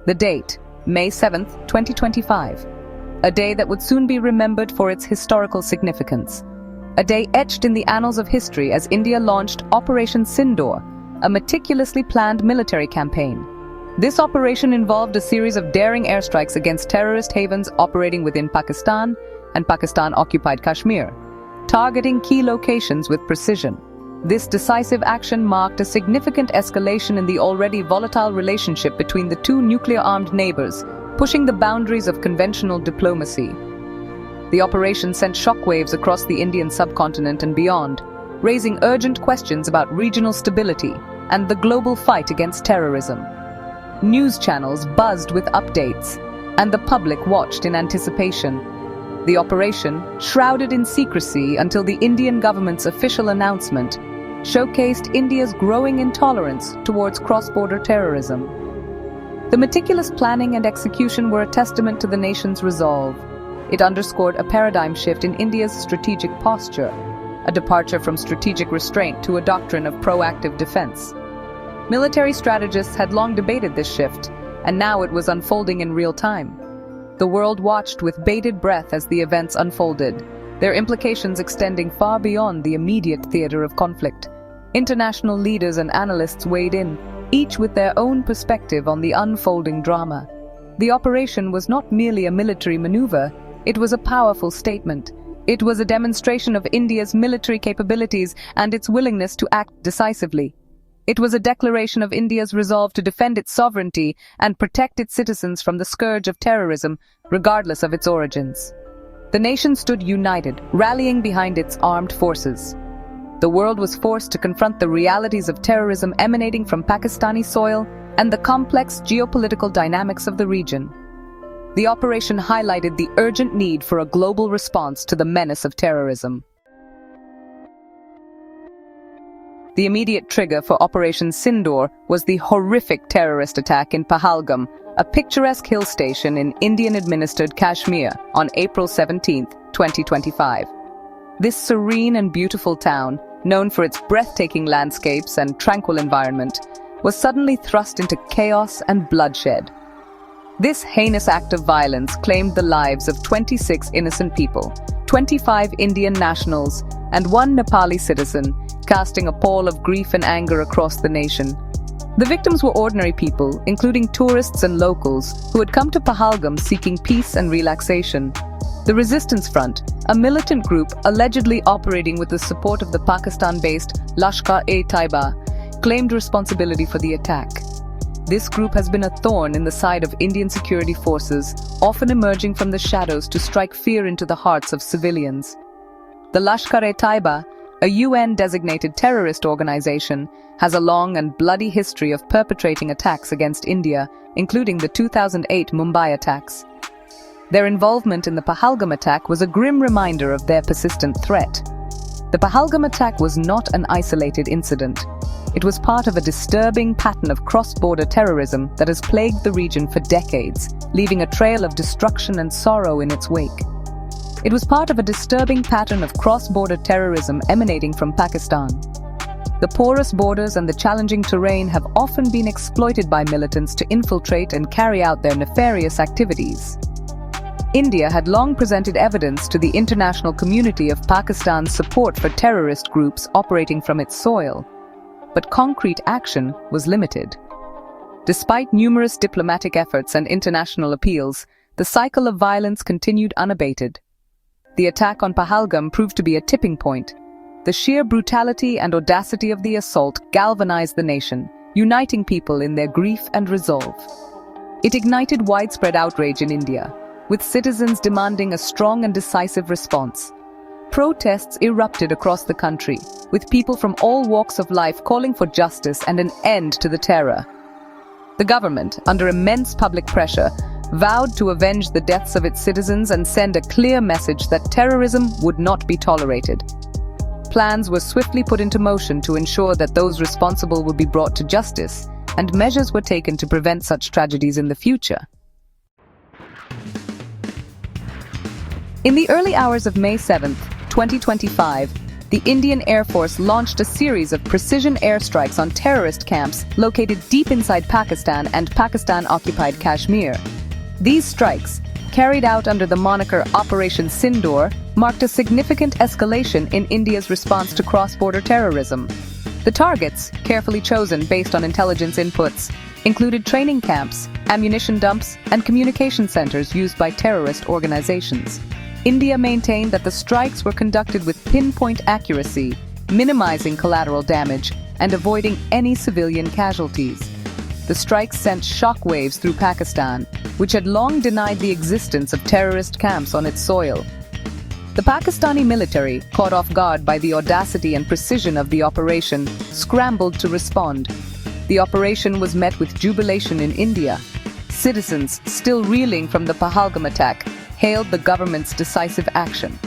The date, May 7, 2025. A day that would soon be remembered for its historical significance. A day etched in the annals of history as India launched Operation Sindoor, a meticulously planned military campaign. This operation involved a series of daring airstrikes against terrorist havens operating within Pakistan and Pakistan-occupied Kashmir, targeting key locations with precision. This decisive action marked a significant escalation in the already volatile relationship between the two nuclear-armed neighbors, pushing the boundaries of conventional diplomacy. The operation sent shockwaves across the Indian subcontinent and beyond, raising urgent questions about regional stability and the global fight against terrorism. News channels buzzed with updates, and the public watched in anticipation. The operation, shrouded in secrecy until the Indian government's official announcement, showcased India's growing intolerance towards cross-border terrorism. The meticulous planning and execution were a testament to the nation's resolve. It underscored a paradigm shift in India's strategic posture, a departure from strategic restraint to a doctrine of proactive defense. Military strategists had long debated this shift, and now it was unfolding in real time. The world watched with bated breath as the events unfolded, their implications extending far beyond the immediate theater of conflict. International leaders and analysts weighed in, each with their own perspective on the unfolding drama. The operation was not merely a military maneuver, it was a powerful statement. It was a demonstration of India's military capabilities and its willingness to act decisively. It was a declaration of India's resolve to defend its sovereignty and protect its citizens from the scourge of terrorism, regardless of its origins. The nation stood united, rallying behind its armed forces. The world was forced to confront the realities of terrorism emanating from Pakistani soil and the complex geopolitical dynamics of the region. The operation highlighted the urgent need for a global response to the menace of terrorism. The immediate trigger for Operation Sindoor was the horrific terrorist attack in Pahalgam, a picturesque hill station in Indian-administered Kashmir, on April 17, 2025. This serene and beautiful town, known for its breathtaking landscapes and tranquil environment, was suddenly thrust into chaos and bloodshed. This heinous act of violence claimed the lives of 26 innocent people, 25 Indian nationals, and one Nepali citizen, casting a pall of grief and anger across the nation. The victims were ordinary people, including tourists and locals, who had come to Pahalgam seeking peace and relaxation. The Resistance Front, a militant group allegedly operating with the support of the Pakistan-based Lashkar-e-Taiba, claimed responsibility for the attack. This group has been a thorn in the side of Indian security forces, often emerging from the shadows to strike fear into the hearts of civilians. The Lashkar-e-Taiba, a UN-designated terrorist organization, has a long and bloody history of perpetrating attacks against India, including the 2008 Mumbai attacks. Their involvement in the Pahalgam attack was a grim reminder of their persistent threat. The Pahalgam attack was not an isolated incident. It was part of a disturbing pattern of cross-border terrorism that has plagued the region for decades, leaving a trail of destruction and sorrow in its wake. It was part of a disturbing pattern of cross-border terrorism emanating from Pakistan. The porous borders and the challenging terrain have often been exploited by militants to infiltrate and carry out their nefarious activities. India had long presented evidence to the international community of Pakistan's support for terrorist groups operating from its soil, but concrete action was limited. Despite numerous diplomatic efforts and international appeals, the cycle of violence continued unabated. The attack on Pahalgam proved to be a tipping point. The sheer brutality and audacity of the assault galvanized the nation, uniting people in their grief and resolve. It ignited widespread outrage in India, with citizens demanding a strong and decisive response. Protests erupted across the country, with people from all walks of life calling for justice and an end to the terror. The government, under immense public pressure, vowed to avenge the deaths of its citizens and send a clear message that terrorism would not be tolerated. Plans were swiftly put into motion to ensure that those responsible would be brought to justice, and measures were taken to prevent such tragedies in the future. In the early hours of May 7, 2025, the Indian Air Force launched a series of precision airstrikes on terrorist camps located deep inside Pakistan and Pakistan-occupied Kashmir. These strikes, carried out under the moniker Operation Sindoor, marked a significant escalation in India's response to cross-border terrorism. The targets, carefully chosen based on intelligence inputs, included training camps, ammunition dumps, and communication centers used by terrorist organizations. India maintained that the strikes were conducted with pinpoint accuracy, minimizing collateral damage and avoiding any civilian casualties. The strikes sent shockwaves through Pakistan, which had long denied the existence of terrorist camps on its soil. The Pakistani military, caught off guard by the audacity and precision of the operation, scrambled to respond. The operation was met with jubilation in India. Citizens, still reeling from the Pahalgam attack, hailed the government's decisive action.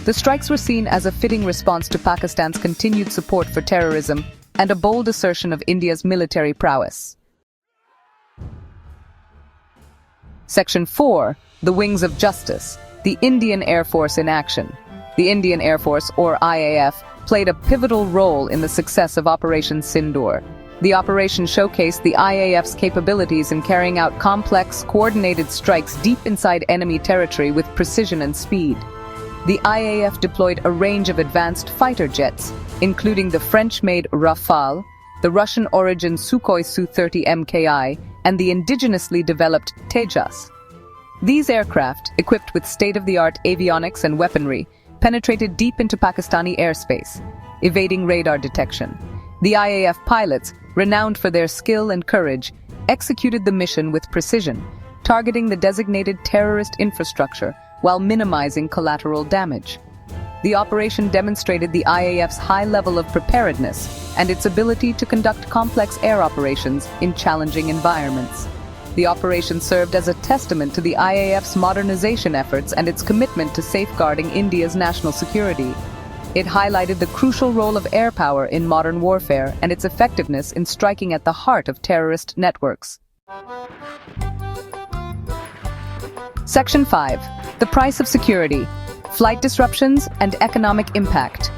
The strikes were seen as a fitting response to Pakistan's continued support for terrorism and a bold assertion of India's military prowess. Section 4. The Wings of Justice. The Indian Air Force in action. The Indian Air Force, or IAF, played a pivotal role in the success of Operation Sindoor. The operation showcased the IAF's capabilities in carrying out complex, coordinated strikes deep inside enemy territory with precision and speed. The IAF deployed a range of advanced fighter jets, including the French-made Rafale, the Russian-origin Sukhoi Su-30 MKI, and the indigenously developed Tejas. These aircraft, equipped with state-of-the-art avionics and weaponry, penetrated deep into Pakistani airspace, evading radar detection. The IAF pilots, renowned for their skill and courage, executed the mission with precision, targeting the designated terrorist infrastructure while minimizing collateral damage. The operation demonstrated the IAF's high level of preparedness and its ability to conduct complex air operations in challenging environments. The operation served as a testament to the IAF's modernization efforts and its commitment to safeguarding India's national security. It highlighted the crucial role of air power in modern warfare and its effectiveness in striking at the heart of terrorist networks. Section 5. The Price of Security. Flight disruptions and economic impact.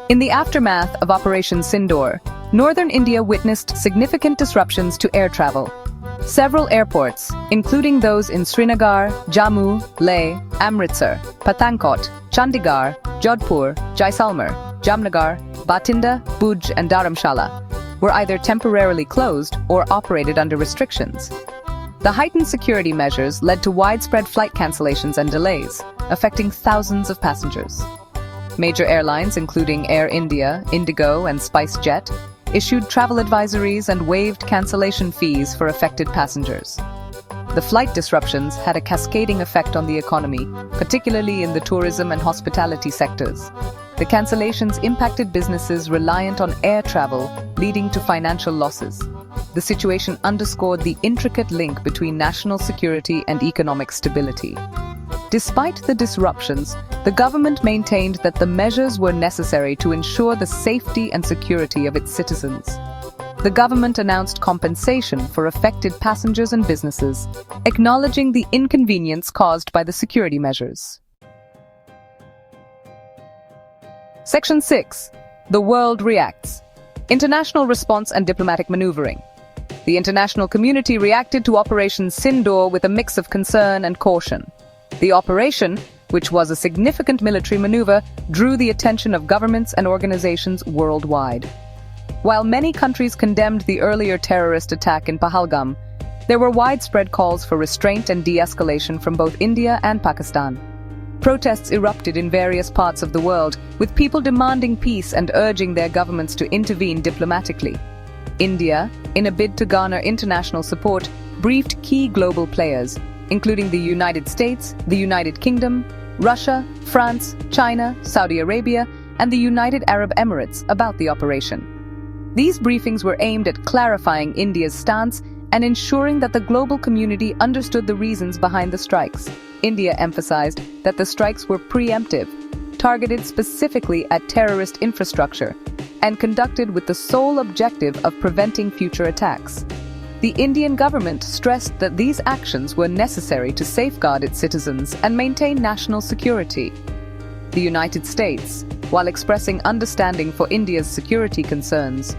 In the aftermath of Operation Sindoor, northern India witnessed significant disruptions to air travel. Several airports, including those in Srinagar, Jammu, Leh, Amritsar, Pathankot, Chandigarh, Jodhpur, Jaisalmer, Jamnagar, Bathinda, Bhuj, and Dharamshala, were either temporarily closed or operated under restrictions. The heightened security measures led to widespread flight cancellations and delays, affecting thousands of passengers. Major airlines, including Air India, Indigo, and SpiceJet, issued travel advisories and waived cancellation fees for affected passengers. The flight disruptions had a cascading effect on the economy, particularly in the tourism and hospitality sectors. The cancellations impacted businesses reliant on air travel, leading to financial losses. The situation underscored the intricate link between national security and economic stability. Despite the disruptions, the government maintained that the measures were necessary to ensure the safety and security of its citizens. The government announced compensation for affected passengers and businesses, acknowledging the inconvenience caused by the security measures. Section 6. The world reacts. International response and diplomatic maneuvering. The international community reacted to Operation Sindoor with a mix of concern and caution. The operation, which was a significant military maneuver, drew the attention of governments and organizations worldwide. While many countries condemned the earlier terrorist attack in Pahalgam, there were widespread calls for restraint and de-escalation from both India and Pakistan. Protests erupted in various parts of the world, with people demanding peace and urging their governments to intervene diplomatically. India, in a bid to garner international support, briefed key global players, including the United States, the United Kingdom, Russia, France, China, Saudi Arabia, and the United Arab Emirates about the operation. These briefings were aimed at clarifying India's stance and ensuring that the global community understood the reasons behind the strikes. India emphasized that the strikes were preemptive, targeted specifically at terrorist infrastructure, and conducted with the sole objective of preventing future attacks. The Indian government stressed that these actions were necessary to safeguard its citizens and maintain national security. The The United States, while expressing understanding for India's security concerns,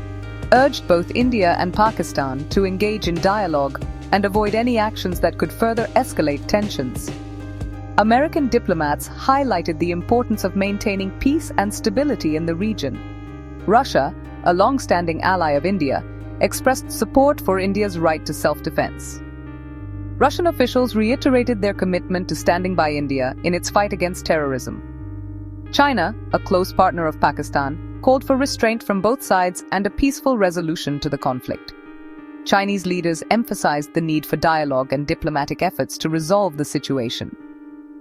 urged both India and Pakistan to engage in dialogue and avoid any actions that could further escalate tensions. American diplomats highlighted the importance of maintaining peace and stability in the region. Russia, a long-standing ally of India, expressed support for India's right to self-defense. Russian officials reiterated their commitment to standing by India in its fight against terrorism. China, a close partner of Pakistan, called for restraint from both sides and a peaceful resolution to the conflict. Chinese leaders emphasized the need for dialogue and diplomatic efforts to resolve the situation.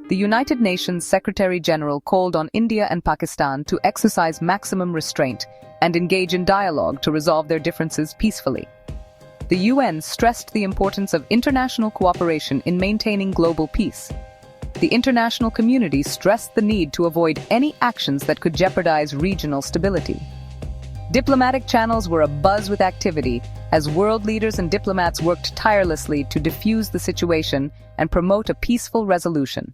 The United Nations Secretary-General called on India and Pakistan to exercise maximum restraint and engage in dialogue to resolve their differences peacefully. The UN stressed the importance of international cooperation in maintaining global peace. The international community stressed the need to avoid any actions that could jeopardize regional stability. Diplomatic channels were abuzz with activity as world leaders and diplomats worked tirelessly to defuse the situation and promote a peaceful resolution.